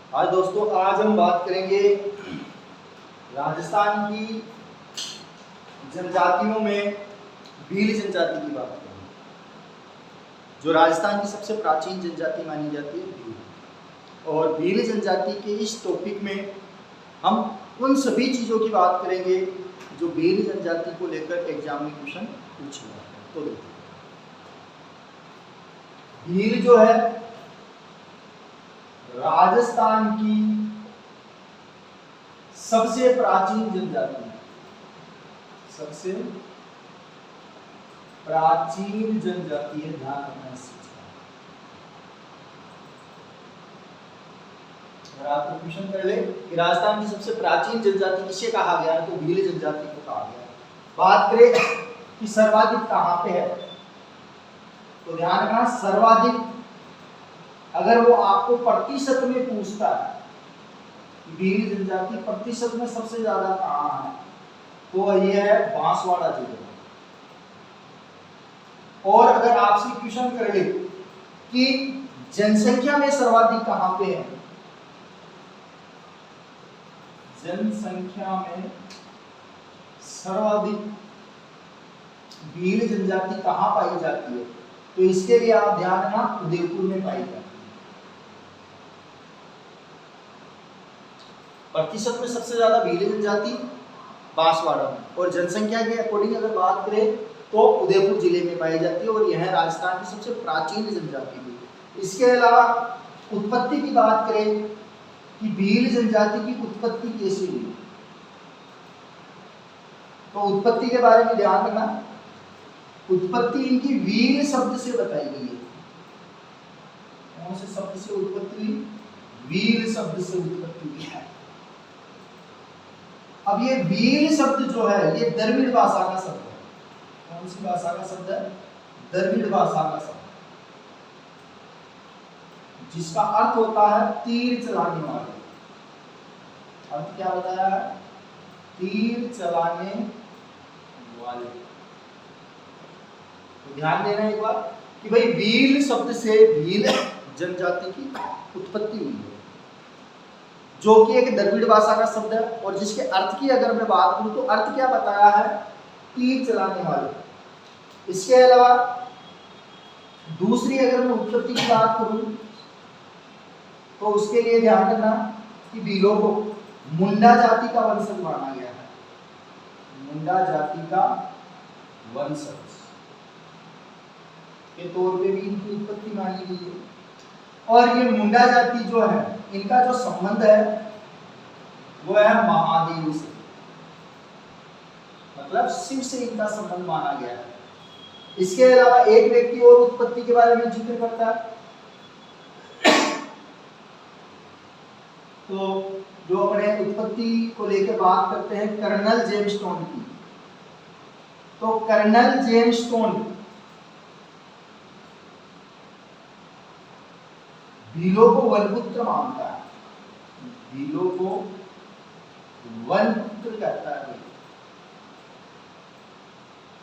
आज दोस्तों आज हम बात करेंगे राजस्थान की जनजातियों में भील जनजाति की बात करेंगे, जो राजस्थान की सबसे प्राचीन जनजाति मानी जाती है भील। और भील जनजाति के इस टॉपिक में हम उन सभी चीज़ों की बात करेंगे जो भील जनजाति को लेकर एग्जाम में क्वेश्चन पूछे जाते हैं। तो देखिए, भील जो है राजस्थान की सबसे प्राचीन जनजाति है, सबसे प्राचीन जनजाति है। ध्यान रखना इस चीज का। अगर आपको क्वेश्चन कर ले कि राजस्थान की सबसे प्राचीन जनजाति किसे कहा गया है, तो भील जनजाति को कहा गया है। बात करें कि सर्वाधिक कहाँ पे है, तो ध्यान रखना सर्वाधिक अगर वो आपको प्रतिशत में पूछता है कि भील जनजाति प्रतिशत में सबसे ज्यादा कहाँ है, तो ये है बांसवाड़ा जिले में। और अगर आपसे क्वेश्चन कर ले कि जनसंख्या में सर्वाधिक कहां पे है, जनसंख्या में सर्वाधिक भील जनजाति कहां पाई जाती है, तो इसके लिए आप ध्यान रखना उदयपुर में पाई जाती है। प्रतिशत में सबसे ज्यादा भील जनजाति बांसवाड़ा में, और जनसंख्या के अकॉर्डिंग अगर बात करें तो उदयपुर जिले में पाई जाती है, और यह राजस्थान की सबसे प्राचीन जनजाति है। इसके अलावा उत्पत्ति की बात करें कि भील जनजाति की उत्पत्ति कैसी हुई, तो उत्पत्ति के बारे में ध्यान रखना। उत्पत्ति इनकी वीर शब्द से बताई गई है। कौन से शब्द से उत्पत्ति हुई? वीर शब्द से उत्पत्ति हुई है। अब ये वीर शब्द जो है ये द्रविड़ भाषा का शब्द है। कौन सी भाषा का शब्द है? द्रविड़ भाषा का शब्द, जिसका अर्थ होता है तीर चलाने वाले। अर्थ क्या बताया है? तीर चलाने वाले। तो ध्यान देना एक बार कि भाई भील शब्द से भील जनजाति की उत्पत्ति हुई है, जो कि एक द्रविड़ भाषा का शब्द है, और जिसके अर्थ की अगर मैं बात करूं तो अर्थ क्या बताया है? तीर चलाने वाले। इसके अलावा दूसरी अगर मैं उत्पत्ति की बात करूं तो उसके लिए ध्यान रखना कि भीलों को मुंडा जाति का वंशज माना गया है। मुंडा जाति का वंशज के तौर पे भी इनकी उत्पत्ति मानी गई है। और ये मुंडा जाति जो है, इनका जो संबंध है वो है महादेव से, मतलब शिव से इनका संबंध माना गया है। इसके अलावा एक व्यक्ति और उत्पत्ति के बारे में जिक्र करता है, तो जो अपने उत्पत्ति को लेकर बात करते हैं कर्नल जेम्स स्टोन की, तो कर्नल जेम्स स्टोन भीलों को वनपुत्र मानता है। भीलों को वनपुत्र कहता है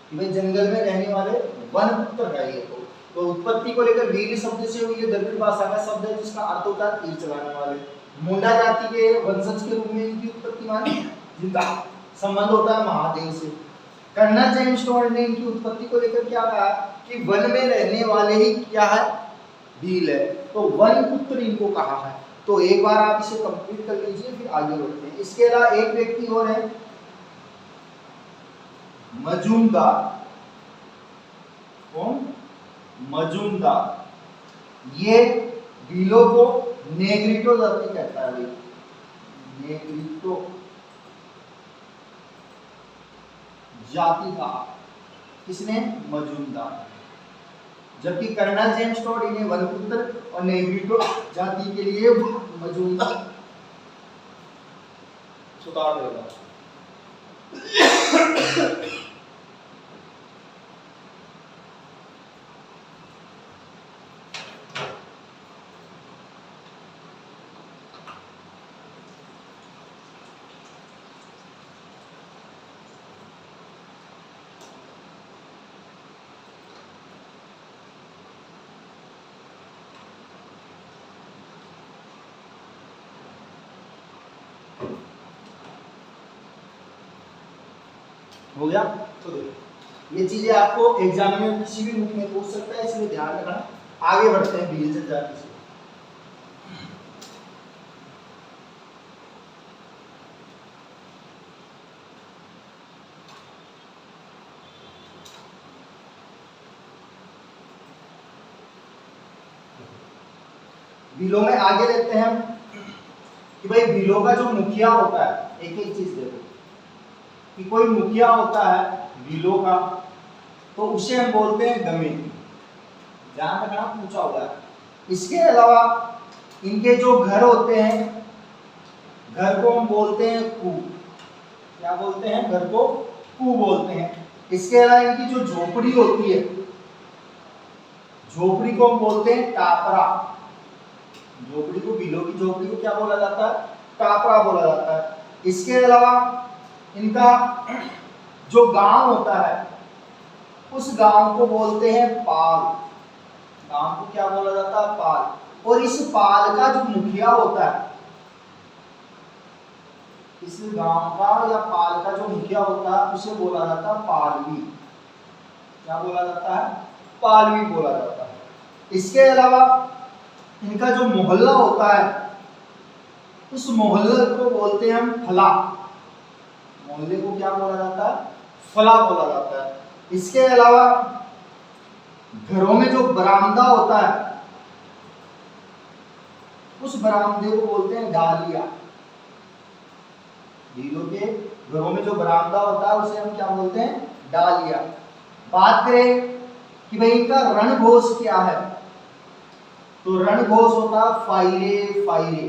कि भाई जंगल में रहने वाले वनपुत्र है ये। तो उत्पत्ति को लेकर भील शब्द से हुई, द्रविड़ भाषा का शब्द है जिसका अर्थ होता है तीर चलाने वाले। मुंडा जाति के वंशज के रूप में इनकी उत्पत्ति मानी, जिनका संबंध होता है महादेव से। कर्नल जेम्स स्टोन ने इनकी उत्पत्ति को लेकर क्या कहा कि वन में रहने वाले ही क्या है? भील है, तो वन पुत्र इनको कहा है। तो एक बार आप इसे कंप्लीट कर लीजिए, फिर आगे बढ़ते हैं। इसके अलावा एक व्यक्ति और है मजूमदार। कौन? मजूमदार। ये भीलों को नेग्रिटो जाति कहता है भाई, नेग्रिटो जाति का। किसने? मजूमदार। जबकि कर्नल जेम्स स्टोन इन्हें वनपुत्र और नेग्रिटो जाति के लिए मजूमदार सुधार देगा। हो गया। तो देखो ये चीजें आपको एग्जाम में किसी भी बुक में पूछ सकता है, इसलिए ध्यान रखना। आगे बढ़ते हैं बीएलजे जाति से। बिलों में आगे देखते हैं हम कि भाई बिलों का जो मुखिया होता है, एक एक चीज देखो कि कोई मुखिया होता है बिलों का, तो उसे हम बोलते हैं गमेती। ध्यान रखना, पूछा हुआ है। इसके अलावा इनके जो घर होते हैं, घर को हम बोलते हैं कू। क्या बोलते हैं? घर को कू बोलते हैं। इसके अलावा इनकी जो झोपड़ी होती है, झोपड़ी को हम बोलते हैं टापरा। झोपड़ी को, बिलों की झोपड़ी को क्या बोला जाता है? टापरा बोला जाता है। इसके अलावा इनका जो गांव होता है, उस गांव को बोलते हैं पाल। गांव को क्या बोला जाता है? पाल। और इस पाल का जो मुखिया होता है, इस गांव का या पाल का जो मुखिया होता है, उसे बोला जाता है पालवी। क्या बोला जाता है? पालवी बोला जाता है। इसके अलावा इनका जो मोहल्ला होता है, उस मोहल्ले को बोलते हैं हम फला। मोहल्ले को क्या बोला जाता है? फला बोला जाता है। इसके अलावा घरों में जो बरामदा होता है, उस बरामदे को बोलते हैं डालिया। बिलों के घरों में जो बरामदा होता है, उसे हम क्या बोलते हैं? डालिया। बात करें कि भाई इनका रणघोष क्या है, तो रणघोष होता है फाइरे फाइरे।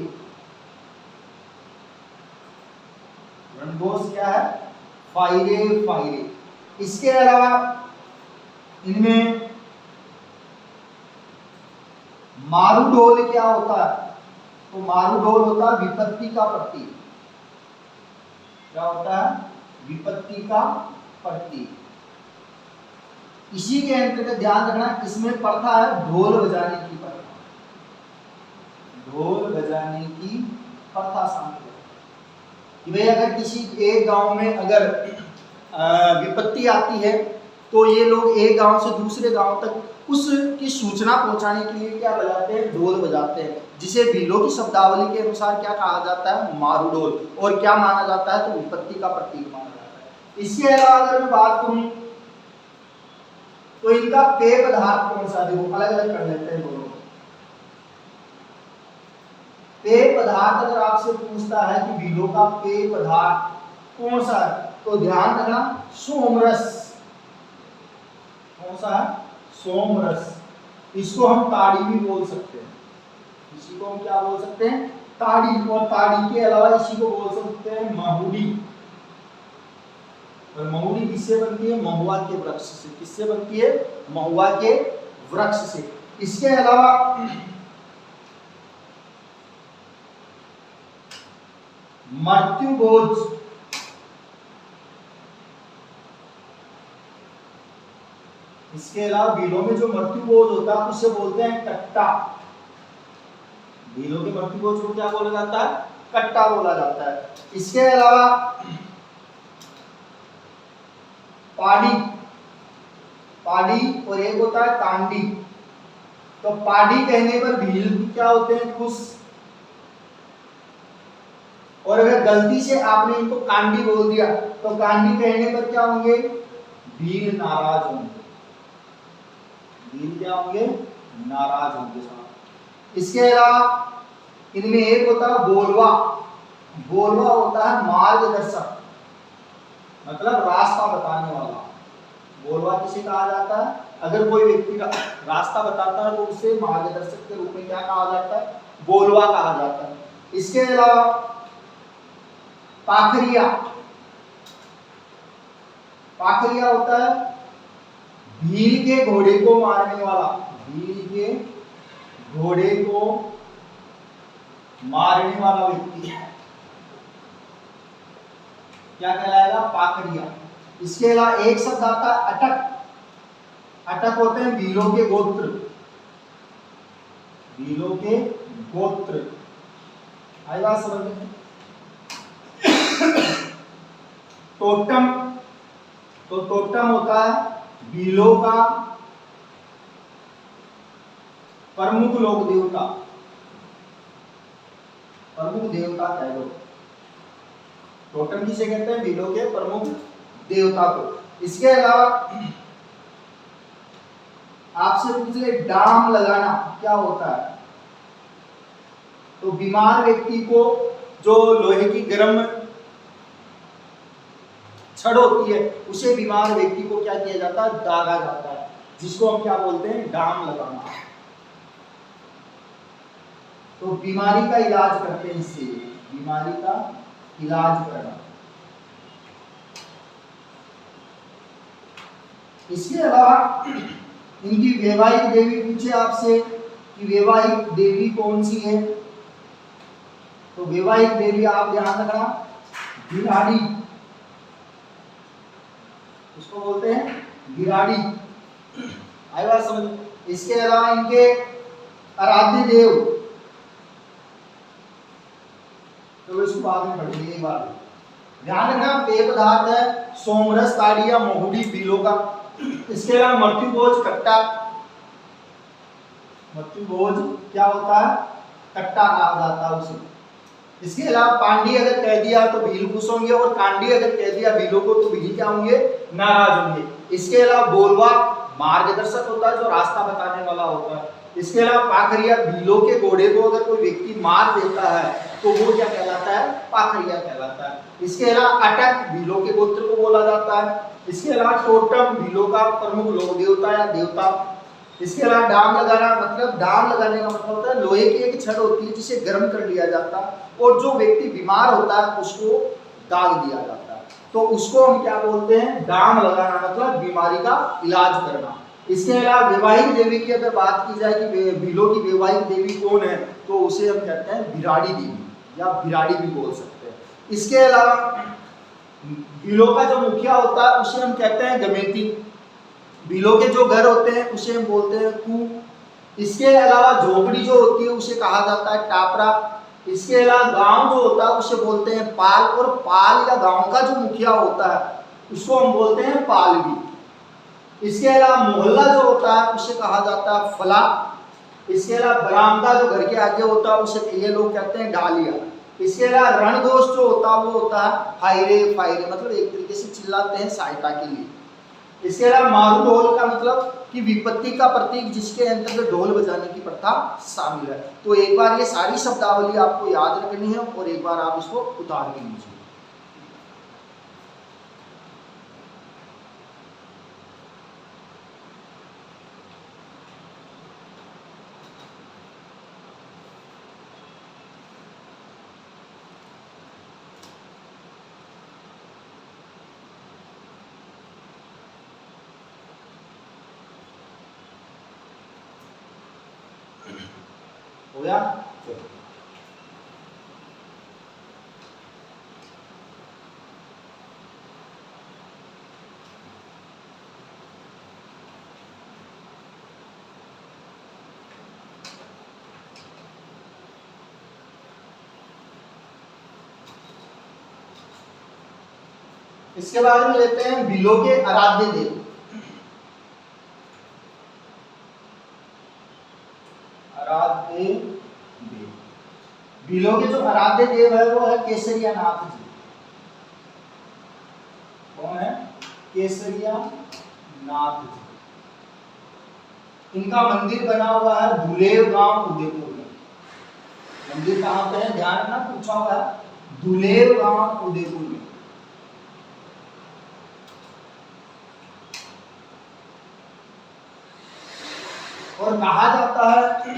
रणघोष क्या है? फाइरे फाइरे। इसके अलावा इनमें मारूढोल क्या होता है, तो मारूढोल होता है विपत्ति का प्रतीक। क्या होता है? विपत्ति का प्रतीक। इसी के अंतर्गत ध्यान रखना, इसमें प्रथा है ढोल बजाने की प्रथा। ढोल बजाने की प्रथा शामिल है कि भाई अगर किसी एक गांव में अगर विपत्ति आती है, तो ये लोग एक गांव से दूसरे गांव तक उसकी सूचना पहुंचाने के लिए क्या बजाते हैं? ढोल बजाते हैं, जिसे बिलों की शब्दावली के अनुसार क्या कहा जाता है? मारूढोल। और क्या माना जाता है? तो विपत्ति का प्रतीक माना जाता है। इसके अलावा अगर मैं बात करूं तो इनका पेय पदार्थ कौन सा? देखो अलग अलग कर लेते हैं दोनों। पेय पदार्थ अगर आपसे पूछता है कि बिलों का पेय पदार्थ कौन सा है, तो ध्यान रखना सोमरस। कौन सा है? सोमरस। इसको हम ताड़ी भी बोल सकते हैं। इसी को हम क्या बोल सकते हैं? ताड़ी। और ताड़ी के अलावा इसी को बोल सकते हैं महुड़ी। और महुड़ी किससे बनती है? महुआ के वृक्ष से। किससे बनती है? महुआ के वृक्ष से। इसके अलावा मृत्यु भोज, इसके अलावा बिलों में जो मृत्यु भोज होता है, उसे बोलते हैं कट्टा। बिलों के मृत्यु भोज को क्या बोला जाता है? कट्टा बोला जाता है। इसके अलावा पाड़ी, पाड़ी और एक होता है कांडी। तो पाड़ी कहने पर भील क्या होते हैं? खुश। और अगर गलती से आपने इनको कांडी बोल दिया, तो कांडी कहने पर क्या होंगे? भील नाराज होंगे। भील क्या होंगे? नाराज होंगे साहब। इसके अलावा इनमें एक होता है बोलवा। बोलवा होता है मार्गदर्शक, मतलब रास्ता बताने वाला। बोलवा किसे कहा जाता है? अगर कोई व्यक्ति रास्ता बताता है तो उसे मार्गदर्शक के रूप में क्या कहा जाता है? बोलवा कहा जाता है। इसके अलावा पाखरिया। पाखरिया होता है भील के घोड़े को मारने वाला। भील के घोड़े को मारने वाला व्यक्ति क्या कहलाएगा? पाखरिया। इसके अलावा एक शब्द आता है अटक। अटक होते हैं भीलों के गोत्र। भीलों के गोत्र। आई बात समझ में? टोटम तो टोटम होता है भीलों का प्रमुख लोक देवता, प्रमुख देवता कह लो। टोटम किसे कहते हैं? भीलों के प्रमुख देवता को। इसके अलावा आपसे पूछ ले डाम लगाना क्या होता है? तो बीमार व्यक्ति को जो लोहे की गर्म छड़ होती है उसे बीमार व्यक्ति को क्या किया जाता है? दागा जाता है, जिसको हम क्या बोलते हैं? डाम लगाना। तो बीमारी का इलाज करते हैं इससे, बीमारी का इलाज करना। इसके अलावा इनकी वैवाहिक देवी पूछे आपसे कि वैवाहिक देवी कौन सी है? तो वैवाहिक देवी आप ध्यान रखना बिराड़ी, उसको बोलते हैं बिराड़ी। आई बात समझ? इसके अलावा इनके आराध्य देव, तो इसको बाद में पढ़ेंगे एक बार। ध्यान रखना पेय पदार्थ है सोमरस, ताड़ी या मोहुड़ी बीलों का। इसके अलावा मृत्यु भोज कट्टा, मृत्यु भोज क्या होता है? कट्टा कहा जाता है उसे। इसके अलावा पांडी अगर कह दिया तो भील खुश होंगे, और कांडी अगर कह दिया भीलों को तो भील क्या होंगे? नाराज होंगे। इसके अलावा बोलवा मार्गदर्शक होता है, जो रास्ता बताने वाला होता है। इसके अलावा पाखरिया भीलों के घोड़े को अगर कोई व्यक्ति मार देता है तो वो क्या कहलाता है? पाखरिया कहलाता है। इसके अलावा अटक भीलों के गोत्र को बोला जाता है। इसके अलावा टोटम भीलों का प्रमुख लोक देवता या देवता। इसके अलावा डाम लगाना, मतलब डाम लगाने का मतलब होता है लोहे की एक छड़ होती है जिसे गर्म कर लिया जाता है, और जो व्यक्ति बीमार होता है उसको दाग दिया जाता है, तो उसको हम क्या बोलते हैं? डाम लगाना, मतलब बीमारी का इलाज करना। इसके अलावा वैवाहिक देवी की अगर बात की जाए कि भीलों की वैवाहिक देवी कौन है, तो उसे हम कहते हैं बिराड़ी देवी या बिराड़ी भी बोल सकते हैं। इसके अलावा भीलों का जो मुखिया होता है उसे हम कहते हैं गमेती। भीलों के जो घर होते हैं उसे हम बोलते हैं कू। इसके अलावा झोपड़ी जो होती है उसे कहा जाता है टापरा। इसके अलावा गांव जो होता है उसे बोलते हैं पाल, और पाल या गांव का जो मुखिया होता है उसको हम बोलते हैं पालवी। इसके अलावा मोहल्ला जो होता है उसे कहा जाता है फला। इसके अलावा बरामदा जो घर के आगे होता है उसे ये लोग कहते हैं डालिया। इसके अलावा रणघोष जो होता है वो होता है हायरे फायरे, मतलब एक तरीके से चिल्लाते हैं सहायता के लिए। इसके अलावा मारू ढोल का मतलब कि विपत्ति का प्रतीक, जिसके अंतर्गत ढोल बजाने की प्रथा शामिल है। तो एक बार ये सारी शब्दावली आपको याद रखनी है और एक बार आप इसको उतार के लीजिए। हो गया? इसके बाद में लेते हैं भीलों के आराध्य देव। आराध्य देव, भीलों के जो आराध्य देव है वो है केसरिया नाथ जी। कौन है? केसरिया नाथ जी। इनका मंदिर बना हुआ है दुलेव गांव उदयपुर में। मंदिर कहां पे है? ध्यान रखना, पूछा हुआ है दुलेव गांव उदयपुर में। और कहा जाता है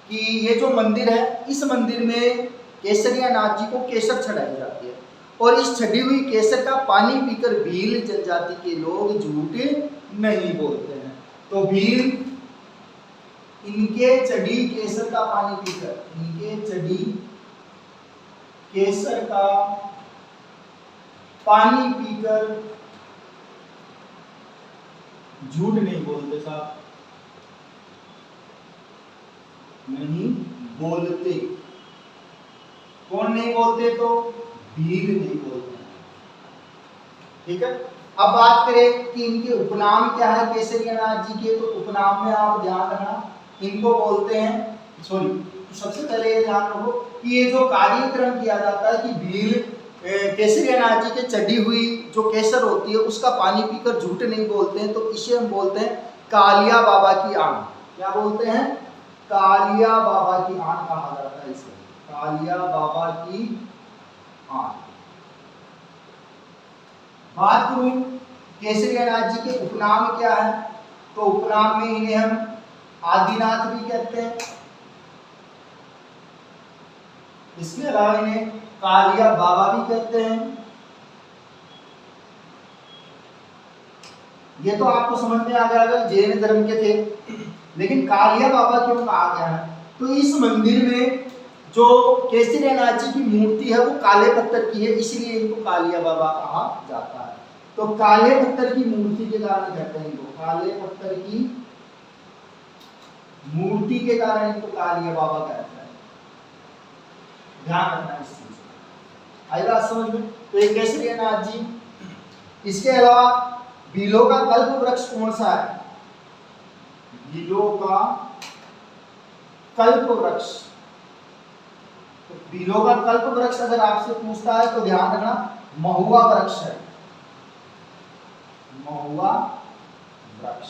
कि ये जो मंदिर है, इस मंदिर में केसरिया नाथ जी को केसर चढ़ाई जाती है, और इस छड़ी हुई केसर का पानी पीकर भील जनजाति के लोग झूठ नहीं बोलते हैं। तो भील इनके चढ़ी केसर का पानी पीकर, इनके चढ़ी केसर का पानी पीकर झूठ नहीं बोलते साहब, नहीं बोलते। कौन नहीं बोलते? तो भील नहीं बोलते। ठीक है। अब बात करें कि इनके उपनाम क्या है केसरियानाथ जी के, तो उपनाम में आप ध्यान रखना इनको बोलते हैं, सॉरी तो सबसे पहले ये ध्यान रखो कि ये जो कार्यक्रम किया जाता है कि भील केसरियानाथ जी के चढ़ी हुई जो केसर होती है उसका पानी पीकर झूठ नहीं बोलते हैं, तो इसे हम बोलते हैं कालिया बाबा की आन। क्या बोलते हैं? कालिया बाबा की आन कहा जाता है इसे, कालिया बाबा की आन। बात करूं केसरियानाथ जी के उपनाम क्या है, तो उपनाम में इन्हें हम आदिनाथ भी कहते हैं, इसके अलावा इन्हें कालिया बाबा भी कहते हैं। ये तो आपको समझ में आ गया अगर जैन धर्म के थे, लेकिन कालिया बाबा क्यों कहा गया है, तो इस मंदिर में जो केसरियानाथ जी की मूर्ति है वो काले पत्थर की है, इसलिए इनको कालिया बाबा कहा जाता है। तो काले पत्थर की मूर्ति के कारण कहते हैं इनको, काले पत्थर की मूर्ति के कारण इनको कालिया बाबा कहते हैं। ध्यान रखना इस चीज का, आई बात समझ में? तो ये केसरियानाथ जी। इसके अलावा भीलों का कल्प वृक्ष कौन सा है? भीलों का कल्प वृक्ष, तो भीलों का कल्प वृक्ष अगर आपसे पूछता है तो ध्यान रखना महुआ वृक्ष है, महुआ वृक्ष।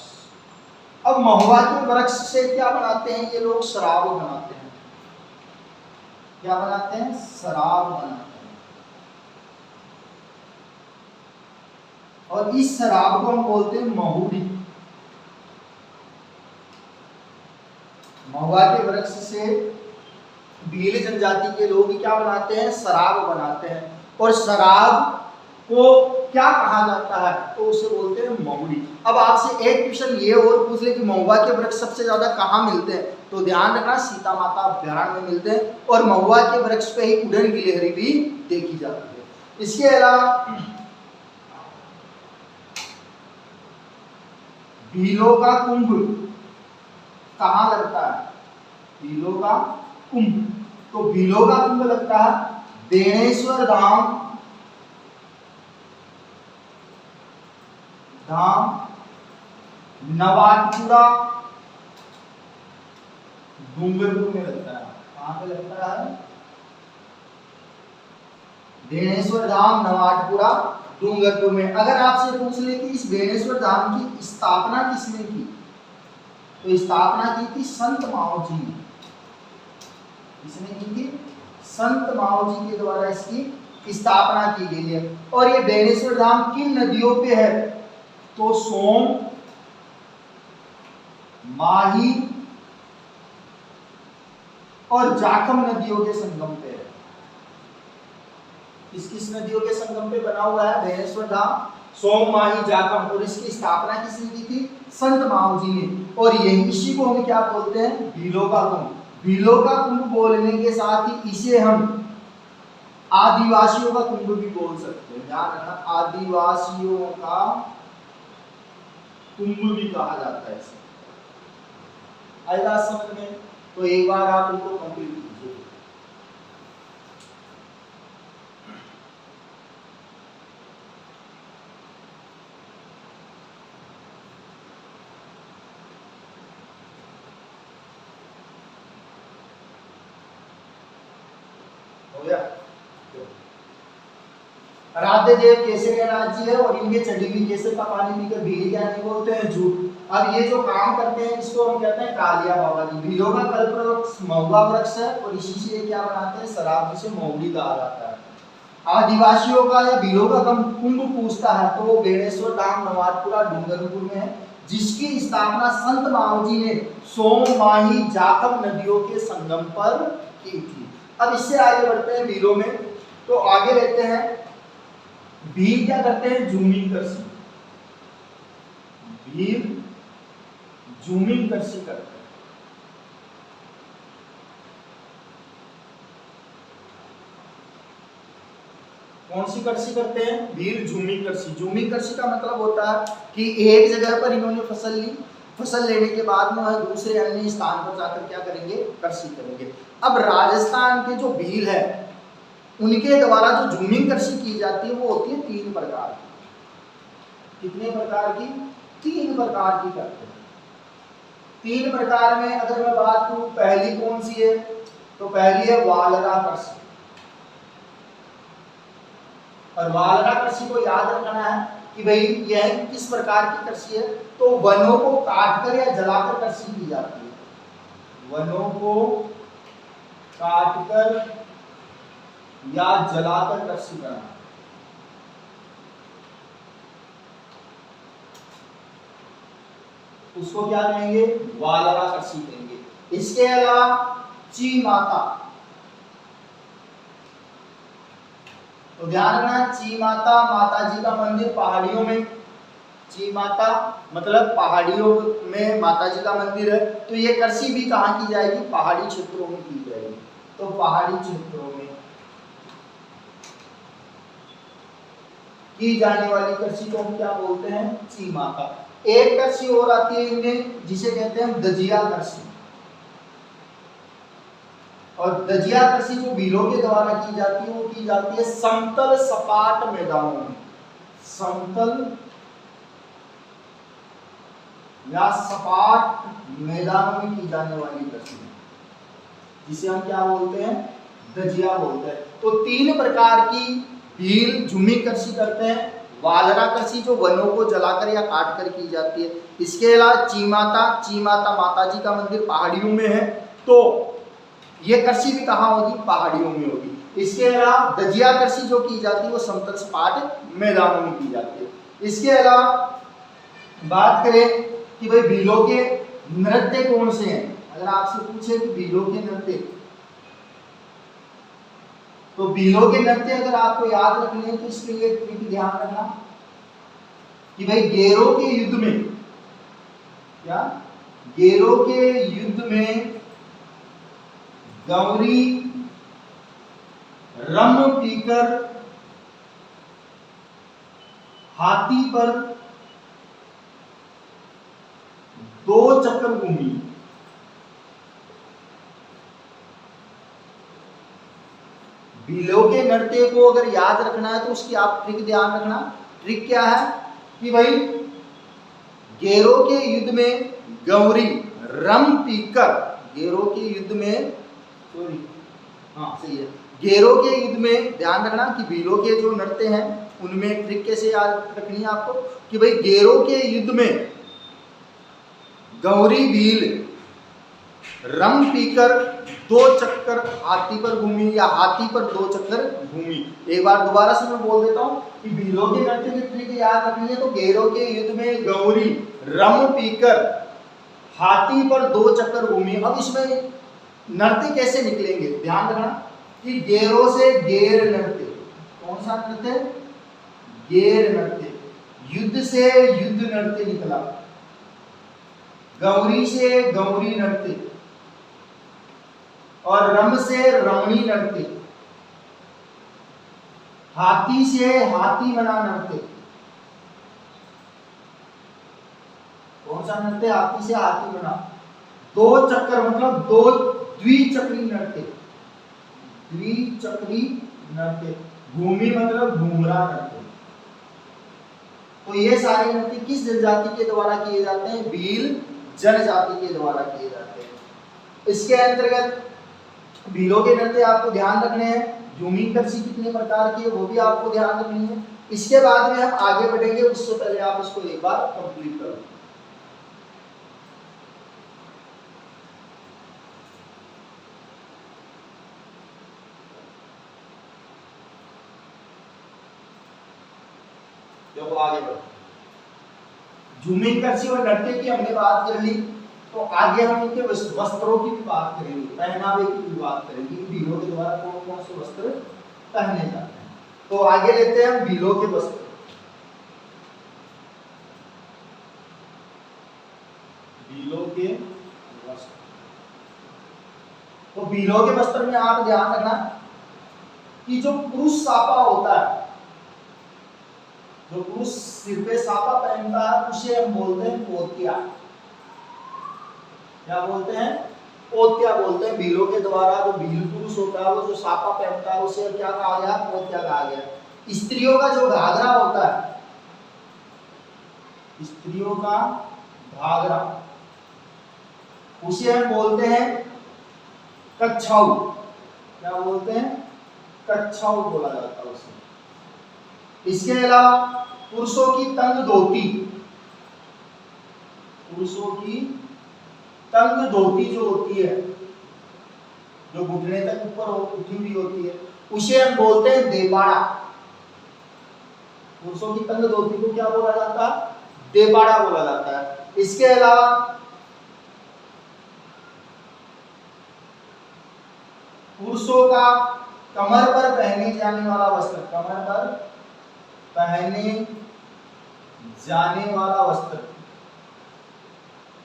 अब महुआ के वृक्ष से क्या बनाते हैं ये लोग? शराब बनाते हैं। क्या बनाते हैं? शराब बनाते हैं। और इस शराब को हम बोलते हैं महुड़ी। महुआ के वृक्ष से भील जनजाति के लोग क्या बनाते हैं? शराब बनाते हैं। और शराब को क्या कहा जाता है? तो उसे बोलते हैं महुड़ी। अब आपसे एक क्वेश्चन ये और पूछ ले कि महुआ के वृक्ष सबसे ज्यादा कहाँ मिलते हैं, तो ध्यान रखना सीता माता अभ्यारण्य में मिलते हैं, और महुआ के वृक्ष पे ही उड़न गिलहरी भी देखी जाती है। इसके अलावा भीलों का कुंभ कहाँ लगता है? भीलों का कुंभ, तो भीलों का कुंभ लगता है बेणेश्वर धाम, नवाटपुरा डूंगरपुर में लगता है। कहाँ पे लगता है? बेणेश्वर धाम, नवाटपुरा, डूंगरपुर में। अगर आपसे पूछ ले कि इस बेणेश्वर धाम की स्थापना किसने की, तो स्थापना की थी संत माओ जी ने। किसने की थी? संत माओ जी के द्वारा इसकी स्थापना की गई है। और ये बेणेश्वर धाम किन नदियों पे है, तो सोम, माही और जाखम नदियों के संगम पे है। किस किस नदियों के संगम पे बना हुआ है बेणेश्वर धाम? सोम, माही, जाखम। और इसकी स्थापना किसने की थी? संत माओ जी ने। और यही इसी को हम क्या बोलते हैं? भीलों का कुंभ। भीलों का कुंभ बोलने के साथ ही इसे हम आदिवासियों का कुंभ भी बोल सकते हैं। ध्यान रखना, आदिवासियों का कुंभ भी कहा जाता है इसे। आई बात समझ में? तो एक बार आप इनको कंप्लीट कीजिए। हो गया? आराध्य देव केसरियानाथ जी है और इनके चढ़ी हुई केसर का पानी पीकर भील क्या नहीं बोलते हैं? झूठ। अब ये जो काम करते हैं इसको हम कहते हैं कालिया बाबा जी। भीलों का कल्प वृक्ष महुआ वृक्ष है और इसी से क्या बनाते हैं? शराब, जिसे महुड़ी कहा जाता है। आदिवासियों का या भीलों का कुंभ पूछता है तो वो बेणेश्वर धाम, नवाटपुरा, डूंगरपुर में है, जिसकी स्थापना संत माओ जी ने सोम, माही, जाखम नदियों के संगम पर की थी। अब इससे आगे बढ़ते हैं भीलों में। तो आगे लेते हैं भील क्या करते हैं? जूमिंग कृषि। भील जूमिंग कृषि करते हैं। कौन सी कृषि करते हैं? भील जूमिंग कृषि। जूमिंग कृषि का मतलब होता है कि एक जगह पर इन्होंने फसल ली, फसल लेने के बाद में दूसरे अन्य स्थान पर जाकर क्या करेंगे? कृषि करेंगे। अब राजस्थान के जो भील है उनके द्वारा जो जूमिंग कृषि की जाती है वो होती है 3 प्रकार की। कितने प्रकार की? 3 प्रकार की करते हैं। 3 प्रकार में अगर मैं बात करूं, पहली कौन सी है? तो पहली है वालराकृषि। और वालराकृषि को याद रखना है कि भाई यह किस प्रकार की कृषि है? तो वनों को काटकर या जलाकर कृषि की जाती है। वनों को काटकर या जलाकर कृषि करना, उसको क्या कहेंगे? वालराकृषि कहेंगे। इसके अलावा चीमाता, तो ध्यान रखना, चीमाता माता जी का मंदिर पहाड़ियों में, चीमाता मतलब पहाड़ियों में माता जी का मंदिर है। तो ये कृषि भी कहाँ की जाएगी? पहाड़ी क्षेत्रों में की जाएगी। तो पहाड़ी क्षेत्रों में की जाने वाली कृषि को हम क्या बोलते हैं? चीमाता। एक कृषि और आती है इनमें, जिसे कहते हैं दजिया कृषि। और दजिया कृषि जो बीलों के द्वारा की जाती है, वो की जाती है समतल सपाट मैदानों में, समतल या सपाट मैदानों में की जाने वाली कृषि, जिसे हम क्या बोलते हैं? दजिया बोलते हैं। तो 3 प्रकार की भील झुमी कृषि करते हैं। वालरा कृषि जो वनों को जलाकर या काटकर की जाती है। इसके अलावा चीमाता, चीमाता माता जी का मंदिर पहाड़ियों में है, तो ये कृषि भी कहाँ होगी? पहाड़ियों में होगी। इसके अलावा दजिया कृषि जो की जाती है वो समतल सपाट मैदानों में की जाती है। इसके अलावा बात करें कि भाई भीलों के नृत्य कौन से हैं, अगर आपसे पूछे कि भीलों के नृत्य, तो भीलों के नृत्य अगर आपको याद रखने हैं तो इसके लिए ट्रिक ध्यान रखना कि भाई गेरों के युद्ध में, क्या गेरों के युद्ध में गौरी रम पीकर हाथी पर 2 चक्कर घूमी। भीलों के नृत्य को अगर याद रखना है तो उसकी आप ट्रिक ध्यान रखना। ट्रिक क्या है कि भाई गेरों के युद्ध में गौरी रम पीकर, गेरों के युद्ध में, सॉरी हाँ सही है, गेरों के युद्ध में ध्यान रखना कि भीलों के जो नृत्य हैं उनमें ट्रिक कैसे याद रखनी है आपको कि भाई गेरों के युद्ध में गौरी भील रम पीकर 2 चक्कर हाथी पर घूमी या हाथी पर 2 चक्कर घूमी। एक बार दोबारा से मैं बोल देता हूं कि भीलों के नृत्य की ट्रिक याद रखनी है। तो गेरों के युद्ध में गौरी रम पीकर हाथी पर 2 चक्कर घूमी। अब इसमें नृत्य कैसे निकलेंगे ध्यान रखना कि गेरों से गेर नृत्य, कौन सा नृत्य? गेर नृत्य। युद्ध से युद्ध नृत्य निकला, गौरी से गौरी नृत्य, और रम से रमणी नृत्य, हाथी से हाथी बना नृत्य, कौन सा नृत्य? हाथी से हाथी बना। 2 चक्कर मतलब 2 द्विचक्री नृत्य, द्विचक्री नृत्य। भूमि मतलब घूमरा नृत्य। तो ये सारे नृत्य किस जनजाति के द्वारा किए जाते हैं? भील जनजाति के द्वारा किए जाते हैं। इसके अंतर्गत भीलों के नृत्य आपको ध्यान रखने हैं। झूमी कृषि कितने प्रकार की है वो भी आपको ध्यान रखनी है। इसके बाद में हम आगे बढ़ेंगे, उससे पहले आप इसको एक बार कंप्लीट करो। देखो आगे बढ़ो। झूमी कृषि और नृत्य की हमने बात कर ली, तो आगे हम इनके वस्त्रों की भी बात करेंगे, पहनावे की भी बात करेंगे। भीलों के द्वारा कौन कौन से वस्त्र पहने जाते हैं। तो आगे लेते हैं हम भीलों के वस्त्र। भीलों के वस्त्र, तो भीलों के वस्त्र में आप ध्यान रखना कि जो पुरुष सापा होता है, जो पुरुष सिर पे सापा पहनता है उसे हम बोलते हैं पोतिया। क्या बोलते हैं? पोतिया बोलते हैं। भीलों के द्वारा जो भील पुरुष होता है वो जो सापा पहनता है उसे क्या कहा गया? पोतिया कहा गया। स्त्रियों का जो घाघरा होता है, स्त्रियों का घाघरा, उसे हम बोलते हैं कच्छाऊ। क्या बोलते हैं? कच्छाऊ बोला जाता है उसे। इसके अलावा पुरुषों की तंग धोती, पुरुषों की तंग धोती जो होती है, जो घुटने तक ऊपर उठी हुई होती है, उसे हम बोलते हैं देबाड़ा। पुरुषों की तंग धोती को क्या बोला जाता है? देबाड़ा बोला जाता है। इसके अलावा पुरुषों का कमर पर पहने जाने वाला वस्त्र, कमर पर पहने जाने वाला वस्त्र,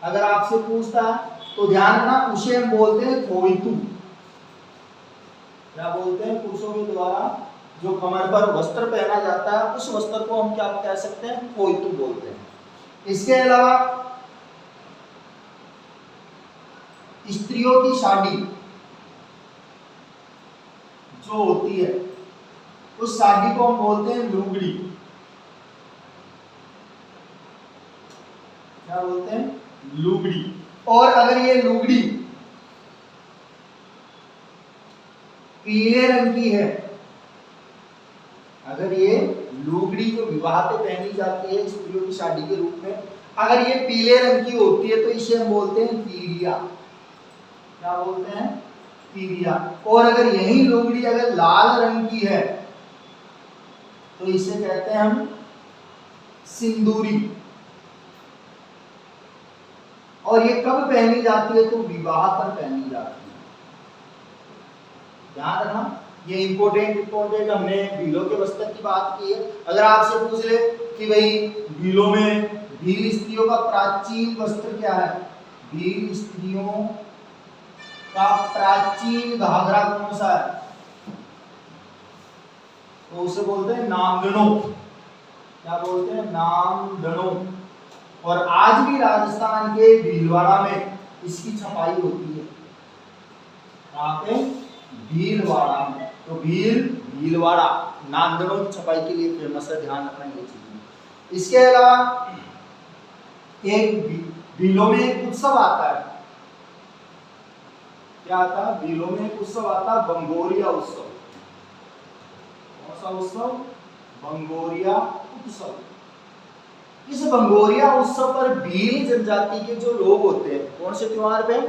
अगर आपसे पूछता है तो ध्यान रखना, उसे हम बोलते हैं खोइतू। क्या बोलते हैं? पुरुषों के द्वारा जो कमर पर वस्त्र पहना जाता है, उस वस्त्र को हम क्या कह सकते हैं? खोइतू बोलते हैं। इसके अलावा स्त्रियों की साड़ी जो होती है, उस साड़ी को हम बोलते हैं लुगड़ी। क्या बोलते हैं? लुगड़ी। और अगर ये लुगड़ी पीले रंग की है, अगर ये लुगड़ी जो विवाह पे पहनी जाती है स्त्रियों की साड़ी के रूप में, अगर ये पीले रंग की होती है तो इसे हम बोलते हैं पीलिया। क्या बोलते हैं? पीलिया। और अगर यही लुगड़ी अगर लाल रंग की है तो इसे कहते हैं हम सिंदूरी। और ये कब पहनी जाती है? तो विवाह पर पहनी जाती है। ध्यान रखना, ये इंपोर्टेंट हमने भीलों के वस्त्र की बात की है। अगर आपसे पूछ ले कि भाई भीलों में भील स्त्रियों का प्राचीन वस्त्र क्या है, भील स्त्रियों का प्राचीन घाघरा कौन सा है, तो उसे बोलते हैं नामदनो। क्या बोलते हैं? नामदनो। और आज भी राजस्थान के भीलवाड़ा में इसकी छपाई होती है। कहाँ पे? भीलवाड़ा में। तो भीलवाड़ा नामदनो की छपाई के लिए फेमस है, ध्यान रखना ये चीज। इसके अलावा एक भीलों में एक उत्सव आता है। क्या आता है? भीलों में एक उत्सव आता है, बंगोरिया उत्सव। कौन सा उत्सव? बंगोरिया उत्सव। इस बंगोरिया उत्सव पर भील जनजाति के जो लोग होते हैं, कौन से त्योहार पे?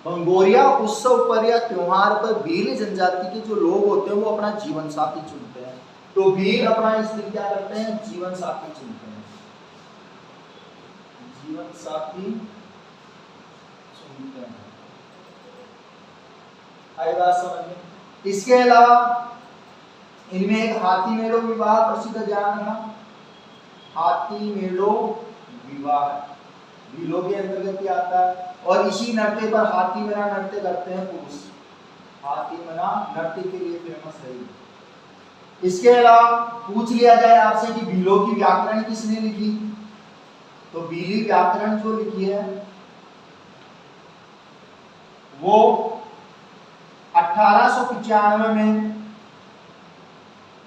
बंगोरिया उत्सव पर या त्योहार पर भील जनजाति के जो लोग होते हैं वो अपना जीवन साथी चुनते हैं। तो भील अपना स्त्री क्या करते हैं? जीवन साथी चुनते हैं, जीवन साथी चुनते हैं। आई बात समझ में? इसके अलावा इनमें एक हाथी मेलो विवाह प्रसिद्ध, ध्यान रखना, हाथी मेलो विवाह भीलों के अंतर्गत ही आता है। और इसी नृत्य पर हाथी मना नृत्य करते हैं पुरुष। हाथी मना नृत्य के लिए फेमस है। इसके अलावा पूछ लिया जाए आपसे कि भीलों की व्याकरण किसने लिखी, तो भीली व्याकरण जो लिखी है वो 1895 में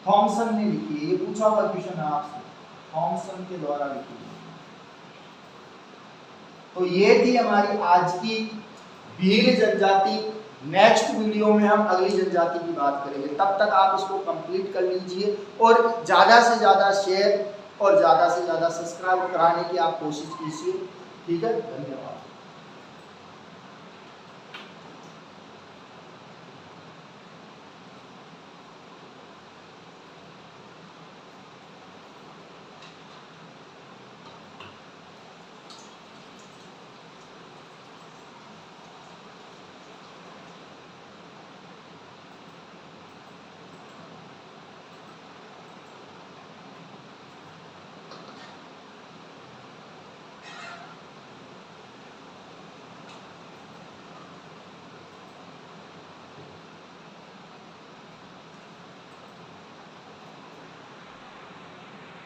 थॉमसन ने लिखी है। ये पूछा हुआ क्वेश्चन है आपसे, थॉमसन के द्वारा लिखी है। तो ये थी हमारी आज की भील जनजाति। नेक्स्ट वीडियो में हम अगली जनजाति की बात करेंगे। तब तक आप इसको कंप्लीट कर लीजिए और ज़्यादा से ज़्यादा शेयर और ज़्यादा से ज़्यादा सब्सक्राइब कराने की आप कोशिश कीजिए। ठीक है, धन्यवाद।